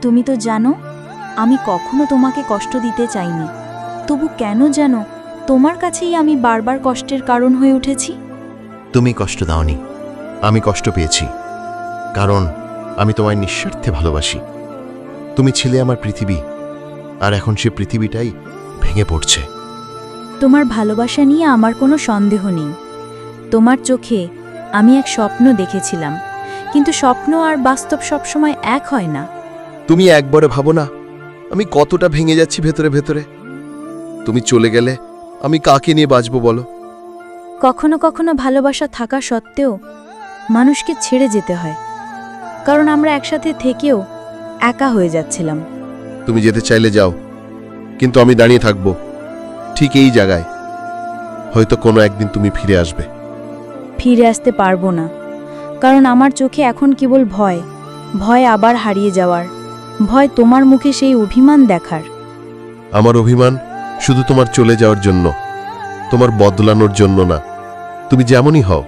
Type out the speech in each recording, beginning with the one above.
তুমি তো জানো আমি কখনো তোমাকে কষ্ট দিতে চাইনি, তবু কেন যেন তোমার কাছেই আমি বারবার কষ্টের কারণ হয়ে উঠেছি। তুমি কষ্ট দাওনি, আমি কষ্ট পেয়েছি, কারণ আমি তোমায় নিঃস্বার্থে ভালোবাসি। তুমি ছিলে আমার পৃথিবী, আর এখন সে পৃথিবীটাই ভেঙে পড়ছে। তোমার ভালোবাসা নিয়ে আমার কোনো সন্দেহ নেই। তোমার চোখে আমি এক স্বপ্ন দেখেছিলাম, কিন্তু স্বপ্ন আর বাস্তব সবসময় এক হয় না। তুমি একবারে ভাবো না আমি কতটা ভেঙে যাচ্ছি ভেতরে ভেতরে। তুমি চলে গেলে আমি কাকে নিয়ে বাঁচব বলো? কখনো কখনো ভালোবাসা থাকা সত্ত্বেও মানুষকে ছেড়ে যেতে হয়, কারণ আমরা একসাথে থেকেও একা হয়ে যাচ্ছিলাম। তুমি যেতে চাইলে যাও, কিন্তু আমি দাঁড়িয়ে থাকব ঠিক এই জায়গায়। হয়তো কোনো একদিন তুমি ফিরে আসবে। ফিরে আসতে পারবো না, কারণ আমার চোখে এখন কেবল ভয়, ভয় আবার হারিয়ে যাওয়ার, ভয় তোমার মুখে সেই অভিমান দেখার। আমার অভিমান শুধু তোমার চলে যাওয়ার জন্য, তোমার বদলানোর জন্য না। তুমি যেমনই হও,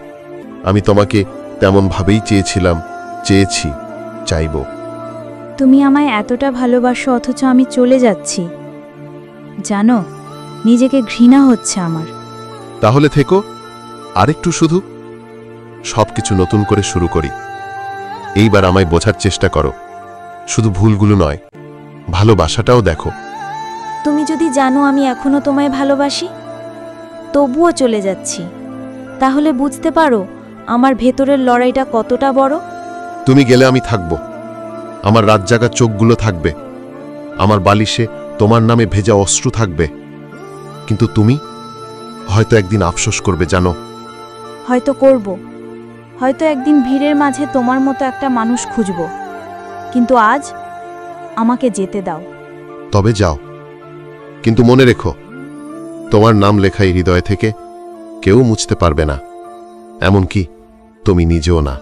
আমি তোমাকে তেমন ভাবেই চেয়েছিলাম, চেয়েছি, চাইব। তুমি আমায় এতটা ভালোবাসো, অথচ আমি চলে যাচ্ছি। জানো, নিজেকে ঘৃণা হচ্ছে আমার। তাহলে থেকো আরেকটু, শুধু সবকিছু নতুন করে শুরু করি। এইবার আমায় বোঝার চেষ্টা করো, শুধু ভুলগুলো নয়, ভালোবাসাটাও দেখো। তুমি যদি জানো আমি এখনো তোমায় ভালোবাসি, তবুও চলে যাচ্ছি, তাহলে বুঝতে পারো আমার ভেতরের লড়াইটা কতটা বড়। তুমি গেলে আমি থাকব, আমার রাত জাগা চোখগুলো থাকবে, আমার বালিশে তোমার নামে ভেজা অশ্রু থাকবে। কিন্তু তুমি হয়তো একদিন আফসোস করবে, জানো। হয়তো করব, হয়তো একদিন ভিড়ের মাঝে তোমার মতো একটা মানুষ খুঁজব, কিন্তু আজ আমাকে যেতে দাও। তবে যাও, কিন্তু মনে রেখো, তোমার নাম লেখা এই হৃদয় থেকে কেউ মুছতে পারবে না, এমনকি তুমি নিজেও না।